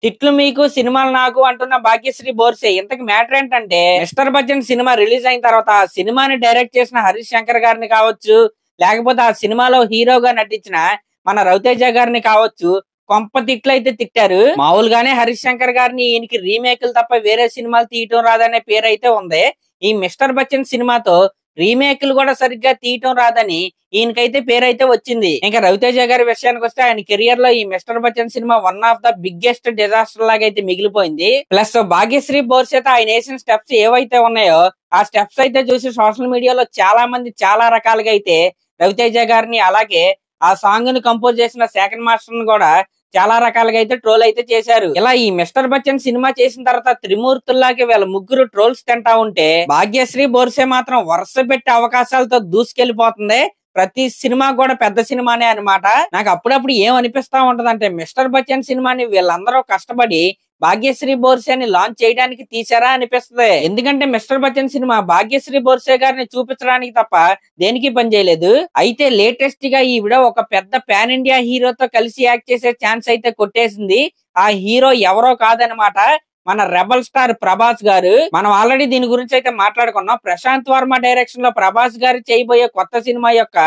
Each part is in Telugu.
తిట్లు మీకు సినిమాలు నాకు అంటున్న భాగ్యశ్రీ బోర్సే. ఇంతకు మ్యాటర్ ఏంటంటే మిస్టర్ బచ్చన్ సినిమా రిలీజ్ అయిన తర్వాత ఆ సినిమాని డైరెక్ట్ చేసిన హరీష్ శంకర్ గారిని కావచ్చు, లేకపోతే ఆ సినిమాలో హీరోగా నటించిన మన రవితేజ గారిని కావచ్చు కొంప తిట్లయితే తిట్టారు. మామూలుగానే హరీష్ శంకర్ గారిని ఈయనకి రీమేక్లు తప్ప వేరే సినిమాలు తీయటం రాదనే పేరు అయితే ఉంది. ఈ మిస్టర్ బచ్చన్ సినిమాతో రీమేక్లు కూడా సరిగ్గా తీయటం రాదని ఈయనకైతే పేరైతే వచ్చింది. ఇంకా రవితేజ గారి విషయానికి వస్తే ఆయన కెరియర్ లో ఈ mister Bachchan cinema one of the biggest disaster లాగా అయితే మిగిలిపోయింది. ప్లస్ భాగ్యశ్రీ బోర్సేత ఆయన వేసిన స్టెప్స్ ఏవైతే ఉన్నాయో ఆ స్టెప్స్ అయితే చూసి సోషల్ మీడియాలో చాలా మంది చాలా రకాలుగా అయితే రవితేజ గారిని, అలాగే ఆ సాంగ్ ని కంపోజ్ చేసిన సెకండ్ మాస్టర్ ని కూడా చాలా రకాలుగా అయితే ట్రోల్ అయితే చేశారు. ఇలా ఈ మిస్టర్ బచ్చన్ సినిమా చేసిన తర్వాత త్రిమూర్తుల్లాగే వీళ్ళ ముగ్గురు ట్రోల్స్ తింటా ఉంటే భాగ్యశ్రీ బోర్సే మాత్రం వరుస పెట్టి అవకాశాలతో దూసుకెళ్లిపోతుంది. ప్రతి సినిమా కూడా పెద్ద సినిమానే అన్నమాట. నాకు అప్పుడప్పుడు ఏమనిపిస్తా ఉంటది అంటే మిస్టర్ బచ్చన్ సినిమాని వీళ్ళందరూ కష్టపడి భాగ్యశ్రీ బోర్సేని లాంచ్ చేయడానికి తీసారా అనిపిస్తుంది. ఎందుకంటే మిస్టర్ బచ్చన్ సినిమా భాగ్యశ్రీ బోర్సే గారిని చూపించడానికి తప్ప దేనికి పని చేయలేదు. అయితే లేటెస్ట్ గా ఈవిడ ఒక పెద్ద పాన్ ఇండియా హీరోతో కలిసి యాక్ట్ చేసే ఛాన్స్ అయితే కొట్టేసింది. ఆ హీరో ఎవరో కాదనమాట, మన రెబల్ స్టార్ ప్రభాస్ గారు. మనం ఆల్రెడీ దీని గురించి అయితే మాట్లాడుకున్నాం. ప్రశాంత్ వర్మ డైరెక్షన్ లో ప్రభాస్ గారు చేయబోయే కొత్త సినిమా యొక్క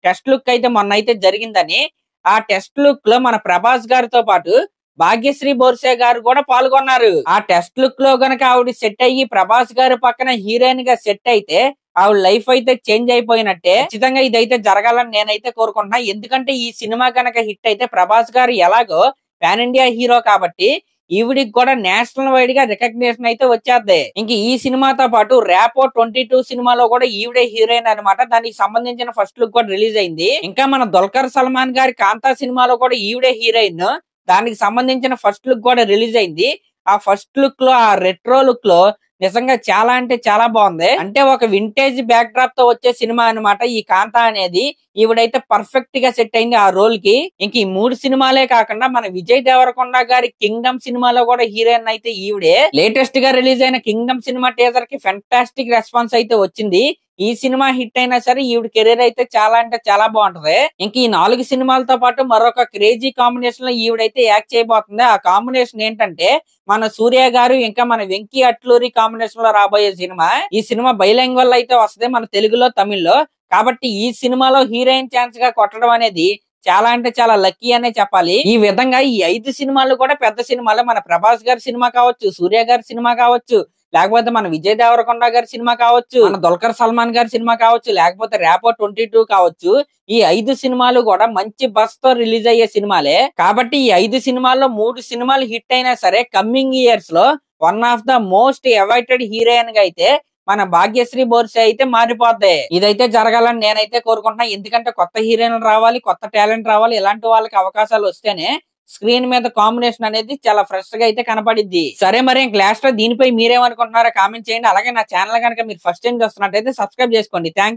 టెస్ట్ లుక్ అయితే మొన్న అయితే జరిగిందని, ఆ టెస్ట్ లుక్ లో మన ప్రభాస్ గారితో పాటు భాగ్యశ్రీ బోర్సే గారు కూడా పాల్గొన్నారు. ఆ టెస్ట్ లుక్ లో గనక ఆవిడ సెట్ అయ్యి ప్రభాస్ గారి పక్కన హీరోయిన్ గా సెట్ అయితే ఆవిడ లైఫ్ అయితే చేంజ్ అయిపోయినట్టే. ఖచ్చితంగా ఇదైతే జరగాలని నేనైతే కోరుకుంటున్నా. ఎందుకంటే ఈ సినిమా గనక హిట్ అయితే ప్రభాస్ గారు ఎలాగో పాన్ ఇండియా హీరో కాబట్టి ఈవిడికి కూడా నేషనల్ వైడ్ గా రికగ్నిషన్ అయితే వచ్చేద్ది. ఇంక ఈ సినిమాతో పాటు ర్యాపో 22 సినిమాలో కూడా ఈవిడే హీరోయిన్ అనమాట. దానికి సంబంధించిన ఫస్ట్ లుక్ కూడా రిలీజ్ అయింది. ఇంకా మన దుల్కర్ సల్మాన్ గారి కాంతా సినిమాలో కూడా ఈవిడే హీరోయిన్. దానికి సంబంధించిన ఫస్ట్ లుక్ కూడా రిలీజ్ అయింది. ఆ ఫస్ట్ లుక్ లో, ఆ రెట్రో లుక్ లో నిజంగా చాలా అంటే చాలా బాగుంది. అంటే ఒక వింటేజ్ బ్యాక్ డ్రాప్ తో వచ్చే సినిమా అనమాట ఈ కాంతా అనేది. ఈవిడైతే పర్ఫెక్ట్ గా సెట్ అయింది ఆ రోల్ కి. ఇంక ఈ 3 సినిమాలే కాకుండా మన విజయ్ దేవరకొండ గారి కింగ్డమ్ సినిమాలో కూడా హీరోయిన్ అయితే ఈవిడే. లేటెస్ట్ గా రిలీజ్ అయిన కింగ్డమ్ సినిమా టీజర్ కి ఫెంటాస్టిక్ రెస్పాన్స్ అయితే వచ్చింది. ఈ సినిమా హిట్ అయినా సరే ఈవిడ కెరీర్ అయితే చాలా అంటే చాలా బాగుంటది. ఇంక ఈ 4 సినిమాలతో పాటు మరొక క్రేజీ కాంబినేషన్ లో ఈవిడైతే యాక్ట్ చేయబోతుంది. ఆ కాంబినేషన్ ఏంటంటే మన సూర్య గారు ఇంకా మన వెంకీ అట్లూరి కాంబినేషన్ లో రాబోయే సినిమా. ఈ సినిమా బైలాంగ్వల్ అయితే వస్తుంది, మన తెలుగులో తమిళ్లో. కాబట్టి ఈ సినిమాలో హీరోయిన్ ఛాన్స్ గా కొట్టడం అనేది చాలా అంటే చాలా లక్కీ అనే చెప్పాలి. ఈ విధంగా ఈ 5 సినిమాలు కూడా పెద్ద సినిమాలు. మన ప్రభాస్ గారి సినిమా కావచ్చు, సూర్య గారి సినిమా కావచ్చు, లేకపోతే మన విజయ్ దేవరకొండ గారి సినిమా కావచ్చు, మన దుల్కర్ సల్మాన్ గారి సినిమా కావచ్చు, లేకపోతే ర్యాపో 22 కావచ్చు. ఈ 5 సినిమాలు కూడా మంచి బస్ తో రిలీజ్ అయ్యే సినిమాలే. కాబట్టి ఈ 5 సినిమాల్లో 3 సినిమాలు హిట్ అయినా సరే కమ్మింగ్ ఇయర్స్ లో one of the most awaited heroine గా అయితే మన భాగ్యశ్రీ బోర్సే అయితే మారిపోద్ది. ఇదైతే జరగాలని నేనైతే కోరుకుంటున్నా. ఎందుకంటే కొత్త హీరోయిన్లు రావాలి, కొత్త టాలెంట్ రావాలి. ఇలాంటి వాళ్ళకి అవకాశాలు వస్తేనే స్క్రీన్ మీద కాంబినేషన్ అనేది చాలా ఫ్రెష్ గా అయితే కనపడిద్ది. సరే, మరి లాస్ట్ లో దీనిపై మీరేమనుకుంటున్నారో కామెంట్ చేయండి. అలాగే నా ఛానల్ కనుక మీరు ఫస్ట్ టైం చూస్తున్నట్టయితే సబ్స్క్రైబ్ చేసుకోండి. థ్యాంక్